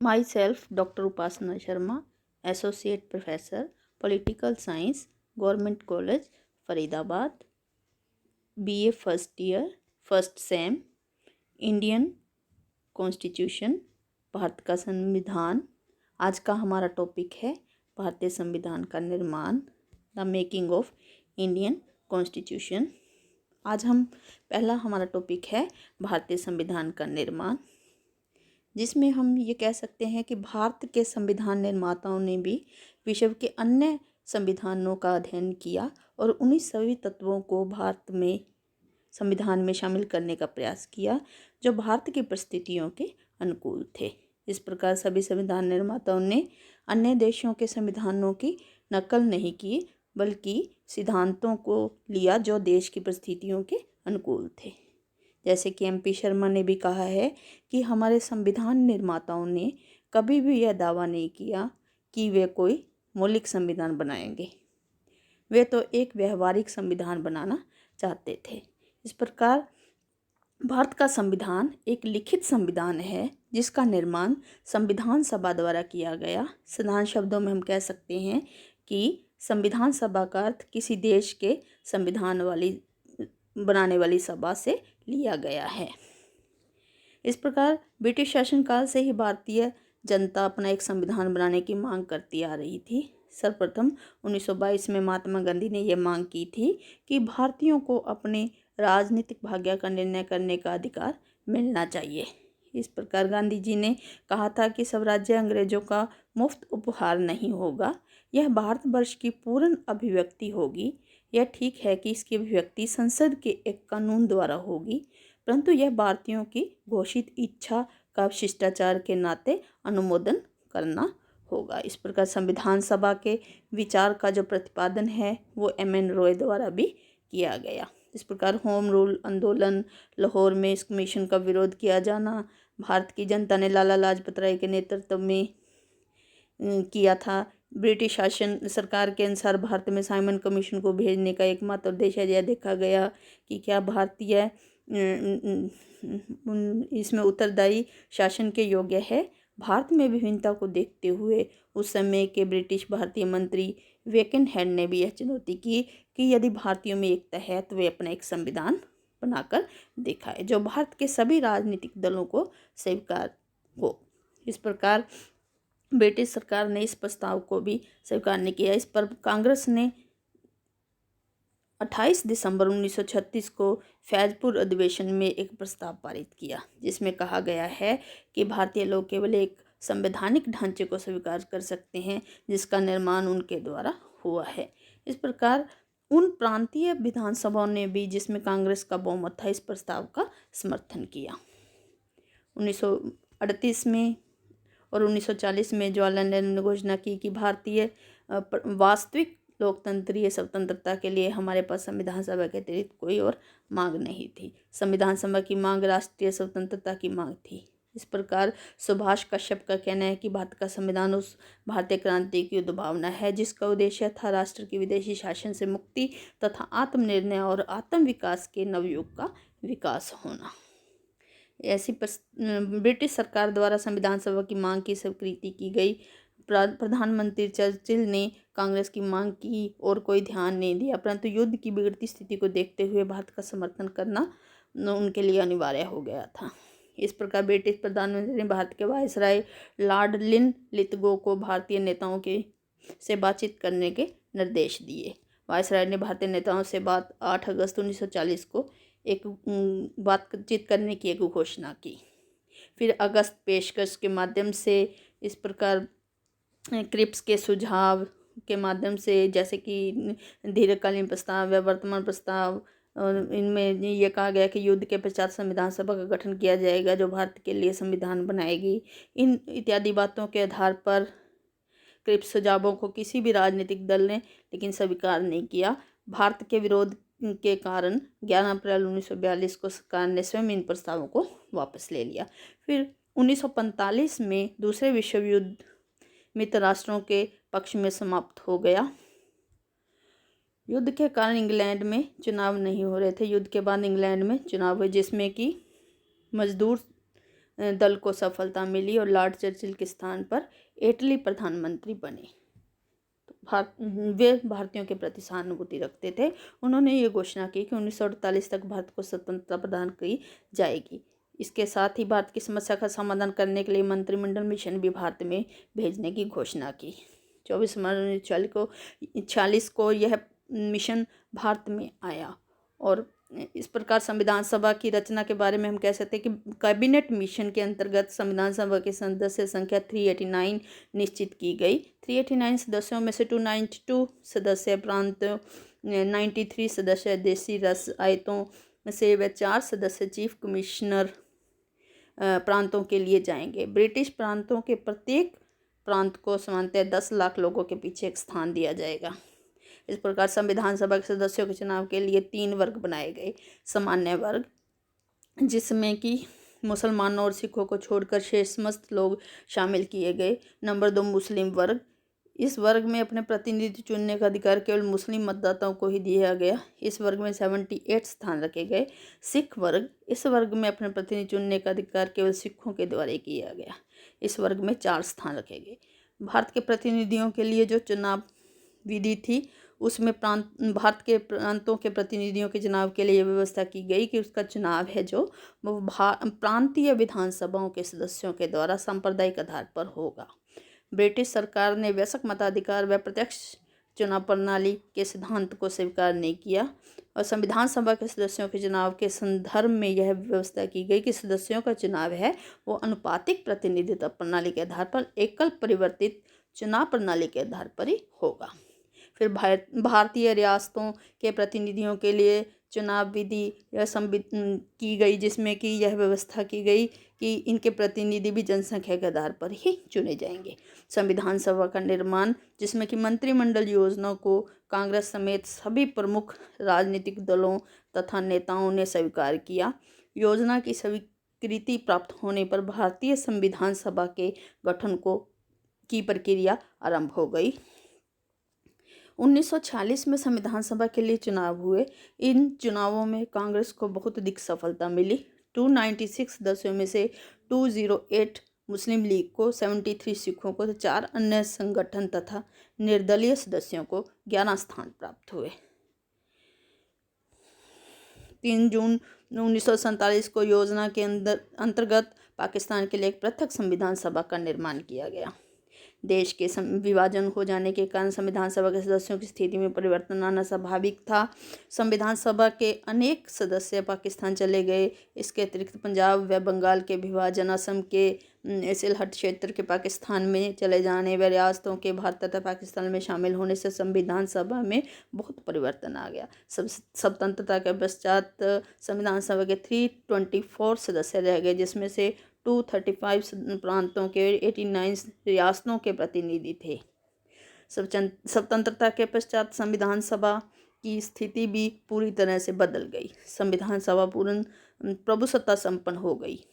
My self doctor Upasana Sharma, associate professor, political science, government college Faridabad, BA first year, first sem, Indian constitution, Bharat का संविधान। आज का हमारा topic है भारतीय संविधान का निर्माण, the making of Indian constitution. आज पहला हमारा टॉपिक है भारतीय संविधान का निर्माण, जिसमें हम ये कह सकते हैं कि भारत के संविधान निर्माताओं ने भी विश्व के अन्य संविधानों का अध्ययन किया और उन्हीं सभी तत्वों को भारत में संविधान में शामिल करने का प्रयास किया जो भारत की परिस्थितियों के अनुकूल थे। इस प्रकार सभी संविधान निर्माताओं ने अन्य देशों के संविधानों की नकल नहीं की, बल्कि सिद्धांतों को लिया जो देश की परिस्थितियों के अनुकूल थे। जैसे कि एमपी शर्मा ने भी कहा है कि हमारे संविधान निर्माताओं ने कभी भी यह दावा नहीं किया कि वे कोई मौलिक संविधान बनाएंगे, वे तो एक व्यवहारिक संविधान बनाना चाहते थे। इस प्रकार भारत का संविधान एक लिखित संविधान है जिसका निर्माण संविधान सभा द्वारा किया गया। साधारण शब्दों में हम कह सकते हैं कि संविधान सभा का अर्थ किसी देश के संविधान वाली बनाने वाली सभा से लिया गया है। इस प्रकार ब्रिटिश शासनकाल से ही भारतीय जनता अपना एक संविधान बनाने की मांग करती आ रही थी। सर्वप्रथम 1922 में महात्मा गांधी ने यह मांग की थी कि भारतीयों को अपने राजनीतिक भाग्य का निर्णय करने का अधिकार मिलना चाहिए। इस प्रकार गांधी जी ने कहा था कि स्वराज्य अंग्रेजों का मुफ्त उपहार नहीं होगा, यह भारतवर्ष की पूर्ण अभिव्यक्ति होगी। यह ठीक है कि इसकी अभिव्यक्ति संसद के एक कानून द्वारा होगी, परंतु यह भारतीयों की घोषित इच्छा का शिष्टाचार के नाते अनुमोदन करना होगा। इस प्रकार संविधान सभा के विचार का जो प्रतिपादन है वो एम.एन. रॉय द्वारा भी किया गया। इस प्रकार होम रूल आंदोलन, लाहौर में इस कमीशन का विरोध किया जाना, भारत की जनता ने लाला लाजपत राय के नेतृत्व में किया था। ब्रिटिश शासन सरकार के अनुसार भारत में साइमन कमीशन को भेजने का एकमात्र उद्देश्य यह देखा गया कि क्या भारतीय इसमें उत्तरदायी शासन के योग्य है। भारत में विभिन्नता को देखते हुए उस समय के ब्रिटिश भारतीय मंत्री वेकेनहेड ने भी यह चुनौती की कि यदि भारतीयों में एकता है तो वे अपना एक संविधान बनाकर दिखाए जो भारत के सभी राजनीतिक दलों को स्वीकार हो। इस प्रकार ब्रिटिश सरकार ने इस प्रस्ताव को भी स्वीकार नहीं किया। इस पर कांग्रेस ने 28 दिसंबर 1936 को फैजपुर अधिवेशन में एक प्रस्ताव पारित किया, जिसमें कहा गया है कि भारतीय लोग केवल एक संवैधानिक ढांचे को स्वीकार कर सकते हैं जिसका निर्माण उनके द्वारा हुआ है। इस प्रकार उन प्रांतीय विधानसभाओं ने भी, जिसमें कांग्रेस का बहुमत था, इस प्रस्ताव का समर्थन किया। 1938 में और 1940 में जवाहरलाल नेहरू ने घोषणा की कि भारतीय वास्तविक लोकतंत्रीय स्वतंत्रता के लिए हमारे पास संविधान सभा के अतिरिक्त कोई और मांग नहीं थी। संविधान सभा की मांग राष्ट्रीय स्वतंत्रता की मांग थी। इस प्रकार सुभाष कश्यप का कहना है कि भारत का संविधान उस भारतीय क्रांति की उद्भावना है जिसका उद्देश्य था राष्ट्र की विदेशी शासन से मुक्ति तथा आत्मनिर्णय और आत्म विकास के नवयुग का विकास होना। ऐसी ब्रिटिश सरकार द्वारा संविधान सभा की मांग की स्वीकृति की गई। प्रधानमंत्री चर्चिल ने कांग्रेस की मांग की और कोई ध्यान नहीं दिया, परंतु युद्ध की बिगड़ती स्थिति को देखते हुए भारत का समर्थन करना उनके लिए अनिवार्य हो गया था। इस प्रकार ब्रिटिश प्रधानमंत्री ने भारत के वायसराय लॉर्ड लिनलिथगो को भारतीय नेताओं के से बातचीत करने के निर्देश दिए। वायसराय ने भारतीय नेताओं से 8 अगस्त 1940 को एक बातचीत करने की एक घोषणा की। फिर अगस्त पेशकश के माध्यम से, इस प्रकार क्रिप्स के सुझाव के माध्यम से, जैसे कि दीर्घकालीन प्रस्ताव या वर्तमान प्रस्ताव, इनमें ये कहा गया कि युद्ध के पश्चात संविधान सभा का गठन किया जाएगा जो भारत के लिए संविधान बनाएगी। इन इत्यादि बातों के आधार पर क्रिप्स सुझावों को किसी भी राजनीतिक दल ने लेकिन स्वीकार नहीं किया। भारत के विरोध के कारण 11 अप्रैल 1942 को सरकार ने स्वयं इन प्रस्तावों को वापस ले लिया। फिर 1945 में दूसरे विश्व युद्ध मित्र राष्ट्रों के पक्ष में समाप्त हो गया। युद्ध के कारण इंग्लैंड में चुनाव नहीं हो रहे थे। युद्ध के बाद इंग्लैंड में चुनाव हुए जिसमें कि मजदूर दल को सफलता मिली और लॉर्ड चर्चिल के स्थान पर इटली प्रधानमंत्री बने। वे भारतीयों के प्रति सहानुभूति रखते थे। उन्होंने ये घोषणा की कि 1948 तक भारत को स्वतंत्रता प्रदान की जाएगी। इसके साथ ही भारत की समस्या का समाधान करने के लिए मंत्रिमंडल मिशन भी भारत में भेजने की घोषणा की। 24 मार्च 1946 को यह मिशन भारत में आया और इस प्रकार संविधान सभा की रचना के बारे में हम कह सकते हैं कि कैबिनेट मिशन के अंतर्गत संविधान सभा की सदस्य संख्या 389 निश्चित की गई। 389 सदस्यों में से 292 सदस्य प्रांतों, 93 सदस्य देशी रसायतों में से व 4 सदस्य चीफ कमिश्नर प्रांतों के लिए जाएंगे। ब्रिटिश प्रांतों के प्रत्येक प्रांत को सामान्यतः 10 लाख लोगों के पीछे एक स्थान दिया जाएगा। इस प्रकार संविधान सभा के सदस्यों के चुनाव के लिए 3 वर्ग बनाए गए। सामान्य वर्ग, जिसमें कि मुसलमानों और सिखों को छोड़कर शेष समस्त लोग शामिल किए गए। नंबर 2 मुस्लिम वर्ग। इस वर्ग में अपने प्रतिनिधि चुनने का अधिकार केवल मुस्लिम मतदाताओं को ही दिया गया। इस वर्ग में 78 स्थान रखे गए। सिख वर्ग। इस वर्ग में अपने प्रतिनिधि चुनने का अधिकार केवल सिखों के द्वारा किया गया। इस वर्ग में 4 स्थान रखे गए। भारत के प्रतिनिधियों के लिए जो चुनाव विधि थी उसमें भारत के प्रांतों के प्रतिनिधियों के चुनाव के लिए व्यवस्था की गई कि उसका चुनाव है जो वो प्रांतीय विधानसभाओं के सदस्यों के द्वारा सांप्रदायिक आधार पर होगा। ब्रिटिश सरकार ने वयस्क मताधिकार व प्रत्यक्ष चुनाव प्रणाली के सिद्धांत को स्वीकार नहीं किया और संविधान सभा के सदस्यों के चुनाव के संदर्भ में यह व्यवस्था की गई कि सदस्यों का चुनाव है वो अनुपातिक प्रतिनिधित्व प्रणाली के आधार पर एकल परिवर्तित चुनाव प्रणाली के आधार पर ही होगा। फिर भारतीय रियासतों के प्रतिनिधियों के लिए चुनाव विधि की गई, जिसमें कि यह व्यवस्था की गई कि इनके प्रतिनिधि भी जनसंख्या के आधार पर ही चुने जाएंगे। संविधान सभा का निर्माण, जिसमें कि मंत्रिमंडल योजना को कांग्रेस समेत सभी प्रमुख राजनीतिक दलों तथा नेताओं ने स्वीकार किया। योजना की स्वीकृति प्राप्त होने पर भारतीय संविधान सभा के गठन की प्रक्रिया आरंभ हो गई। 1946 में संविधान सभा के लिए चुनाव हुए। इन चुनावों में कांग्रेस को बहुत अधिक सफलता मिली। 296 सदस्यों में से 208 मुस्लिम लीग को, 73 सिखों को, 4 अन्य संगठन तथा निर्दलीय सदस्यों को 11 स्थान प्राप्त हुए। 3 जून 1947 को योजना के अंतर्गत पाकिस्तान के लिए एक पृथक संविधान सभा का निर्माण किया गया। देश के विभाजन हो जाने के कारण संविधान सभा के सदस्यों की स्थिति में परिवर्तन आना स्वाभाविक था। संविधान सभा के अनेक सदस्य पाकिस्तान चले गए। इसके अतिरिक्त पंजाब व बंगाल के विभाजन, असम के सिलहट क्षेत्र के पाकिस्तान में चले जाने व रियासतों के भारत तथा पाकिस्तान में शामिल होने से संविधान सभा में बहुत परिवर्तन आ गया। स्वतंत्रता के पश्चात संविधान सभा के 324 सदस्य रह गए, जिसमें से 235 प्रांतों के 89 रियासतों के प्रतिनिधि थे। स्वतंत्रता के पश्चात संविधान सभा की स्थिति भी पूरी तरह से बदल गई। संविधान सभा पूर्ण प्रभुसत्ता संपन्न हो गई।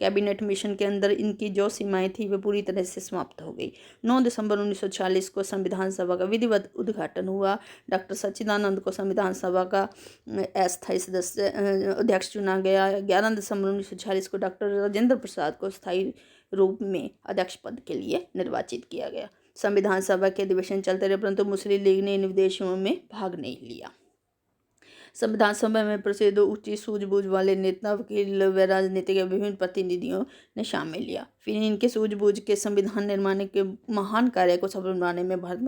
कैबिनेट मिशन के अंदर इनकी जो सीमाएं थी वे पूरी तरह से समाप्त हो गई। 9 दिसंबर 1946 को संविधान सभा का विधिवत उद्घाटन हुआ। डॉक्टर सच्चिदानंद को संविधान सभा का अस्थायी सदस्य अध्यक्ष चुना गया। 11 दिसंबर 1946 को डॉक्टर राजेंद्र प्रसाद को स्थायी रूप में अध्यक्ष पद के लिए निर्वाचित किया गया। संविधान सभा के अधिवेशन चलते रहे, परंतु मुस्लिम लीग ने इन विदेशों में भाग नहीं लिया। संविधान सभा में प्रसिद्ध ऊंची सूझबूझ वाले नेता, वकील व राजनीतिक विभिन्न प्रतिनिधियों ने शामिल लिया। फिर इनके सूझबूझ के संविधान निर्माण के महान कार्य को सफल बनाने में भारत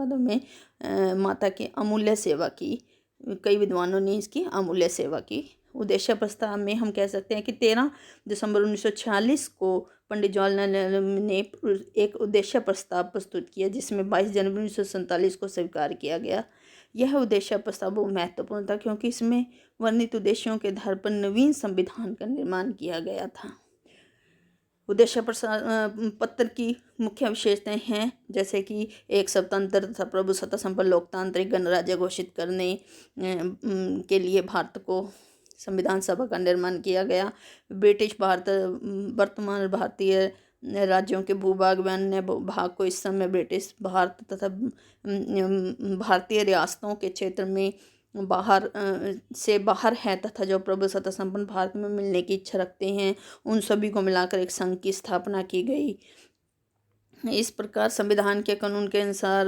माता की अमूल्य सेवा की। कई विद्वानों ने इसकी अमूल्य सेवा की। उद्देश्य प्रस्ताव में हम कह सकते हैं कि 13 दिसंबर 1946 को पंडित जवाहरलाल नेहरू ने एक उद्देश्य प्रस्ताव प्रस्तुत किया, जिसमें 22 जनवरी 1947 को स्वीकार किया गया। यह उद्देश्य प्रस्ताव बहुत महत्वपूर्ण था क्योंकि इसमें वर्णित उद्देश्यों के आधार पर नवीन संविधान का निर्माण किया गया था। उद्देश्य पत्र की मुख्य विशेषताएं हैं, जैसे कि एक स्वतंत्र तथा प्रभुसत्ता संपन्न लोकतांत्रिक गणराज्य घोषित करने के लिए भारत को संविधान सभा का निर्माण किया गया। ब्रिटिश भारत वर्तमान भारतीय राज्यों के भूभाग व अन्य भाग को इस समय ब्रिटिश भारत तथा भारतीय रियासतों के क्षेत्र में से बाहर हैं तथा जो प्रभुसत्ता संपन्न भारत में मिलने की इच्छा रखते हैं, उन सभी को मिलाकर एक संघ की स्थापना की गई। इस प्रकार संविधान के कानून के अनुसार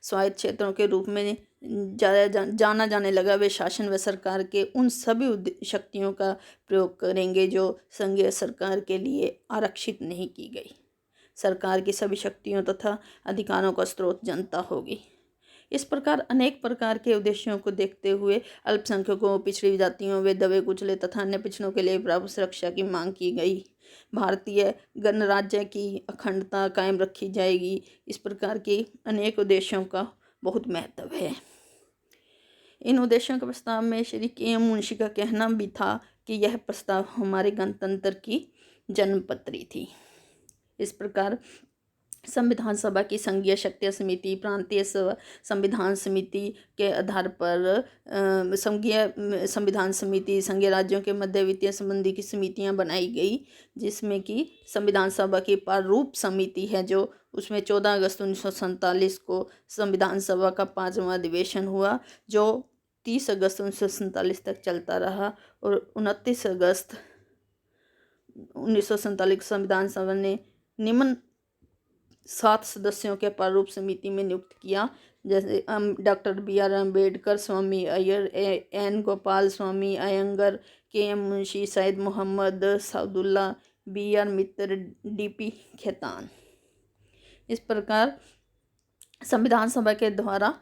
स्वायत्त क्षेत्रों के रूप में जाना जाने लगा वे शासन व सरकार के उन सभी शक्तियों का प्रयोग करेंगे जो संघीय सरकार के लिए आरक्षित नहीं की गई। सरकार की सभी शक्तियों तथा अधिकारों का स्रोत जनता होगी। इस प्रकार अनेक प्रकार के उद्देश्यों को देखते हुए अल्पसंख्यकों, पिछड़ी जातियों व दबे कुचले तथा अन्य पिछड़ों के लिए प्राप्त सुरक्षा की मांग की गई। भारतीय गणराज्य की अखंडता कायम रखी जाएगी। इस प्रकार के अनेक उद्देश्यों का बहुत महत्व है। इन उद्देश्यों के प्रस्ताव में श्री के.एम. मुंशी का कहना भी था कि यह प्रस्ताव हमारे गणतंत्र की जन्मपत्री थी। इस प्रकार संविधान सभा की संघीय शक्ति समिति, प्रांतीय संविधान समिति के आधार पर संघीय संविधान समिति, संघीय राज्यों के मध्य वित्तीय संबंधी की समितियां बनाई गई, जिसमें कि संविधान सभा की प्रारूप समिति है जो उसमें 14 अगस्त 1947 को संविधान सभा का 5वां अधिवेशन हुआ जो 30 अगस्त 1947 तक चलता रहा और 29 अगस्त 1947 संविधान सभा ने निम्न 7 सदस्यों के प्रारूप समिति में नियुक्त किया, जैसे डॉक्टर बी.आर. अम्बेडकर, स्वामी Iyer, N. Gopal Swami Iyengar, KM. Munshi, Syed Mohammad Sadulla, B R. मित्तर, डी.पी. खेतान। इस प्रकार संविधान सभा के द्वारा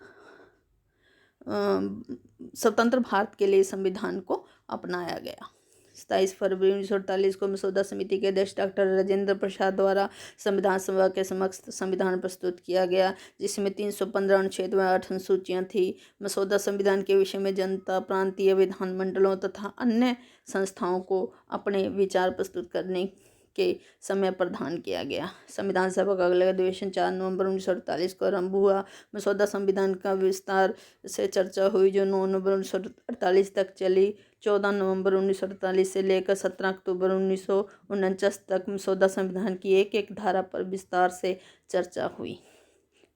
स्वतंत्र भारत के लिए संविधान को अपनाया गया। 27 फरवरी 1948 को मसौदा समिति के अध्यक्ष डॉक्टर राजेंद्र प्रसाद द्वारा संविधान सभा के समक्ष संविधान प्रस्तुत किया गया, जिसमें 315 अनुच्छेद व 8 अनुसूचियाँ थी। मसौदा संविधान के विषय में जनता, प्रांतीय विधानमंडलों तथा अन्य संस्थाओं को अपने विचार प्रस्तुत करने के समय प्रदान किया गया। संविधान सभा का अगला अधिवेशन 4 नवंबर 1948 को आरंभ हुआ। मसौदा संविधान का विस्तार से चर्चा हुई जो 9 नवंबर 1948 तक चली। 14 नवंबर 1948 से लेकर 17 अक्टूबर 1949 तक मसौदा संविधान की एक एक धारा पर विस्तार से चर्चा हुई।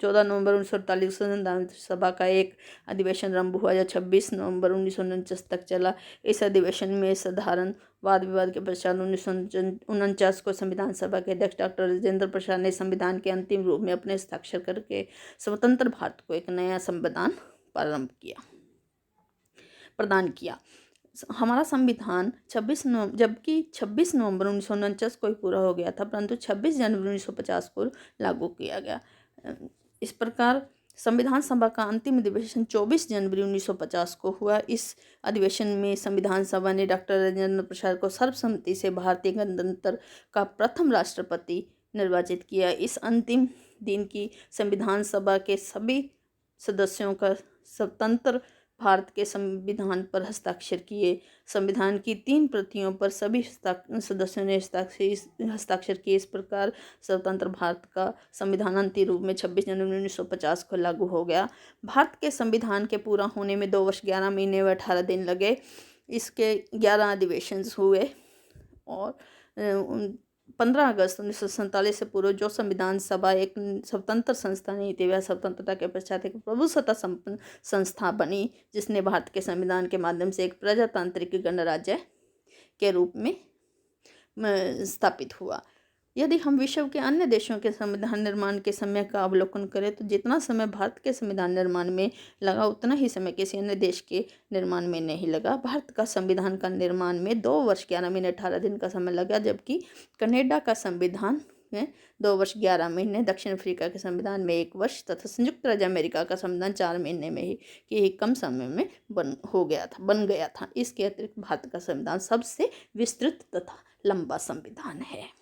14 नवंबर 1948 संविधान सभा का एक अधिवेशन आरंभ हुआ जो 26 नवंबर 1949 तक चला। इस अधिवेशन में साधारण वाद विवाद के पश्चात 1949 को संविधान सभा के अध्यक्ष डॉक्टर राजेंद्र प्रसाद ने संविधान के अंतिम रूप में अपने हस्ताक्षर करके स्वतंत्र भारत को एक नया संविधान प्रदान किया। हमारा संविधान 26 नवंबर 1949 को ही पूरा हो गया था, परंतु 26 जनवरी 1950 को लागू किया गया। इस प्रकार संविधान सभा का अंतिम अधिवेशन 24 जनवरी 1950 को हुआ। इस अधिवेशन में संविधान सभा ने डॉक्टर राजेंद्र प्रसाद को सर्वसम्मति से भारतीय गणतंत्र का प्रथम राष्ट्रपति निर्वाचित किया। इस अंतिम दिन की संविधान सभा के सभी सदस्यों का स्वतंत्र भारत के संविधान पर हस्ताक्षर किए। संविधान की 3 प्रतियों पर सभी सदस्यों ने हस्ताक्षर किए। इस प्रकार स्वतंत्र भारत का संविधान अंतिम रूप में 26 जनवरी 1950 को लागू हो गया। भारत के संविधान के पूरा होने में 2 वर्ष 11 महीने व 18 दिन लगे। इसके 11 अधिवेशन हुए और 15 अगस्त 1947 से पूर्व जो संविधान सभा एक स्वतंत्र संस्था नहीं थी, वह स्वतंत्रता के पश्चात एक प्रभुसत्ता संपन्न संस्था बनी, जिसने भारत के संविधान के माध्यम से एक प्रजातांत्रिक गणराज्य के रूप में स्थापित हुआ। यदि हम विश्व के अन्य देशों के संविधान निर्माण के समय का अवलोकन करें तो जितना समय भारत के संविधान निर्माण में लगा उतना ही समय किसी अन्य देश के निर्माण में नहीं लगा। भारत का संविधान का निर्माण में 2 वर्ष 11 महीने 18 दिन का समय लगा, जबकि कनाडा का संविधान में 2 वर्ष 11 महीने, दक्षिण अफ्रीका के संविधान में 1 वर्ष तथा संयुक्त राज्य अमेरिका का संविधान 4 महीने में ही कम समय में बन गया था। इसके अतिरिक्त भारत का संविधान सबसे विस्तृत तथा लंबा संविधान है।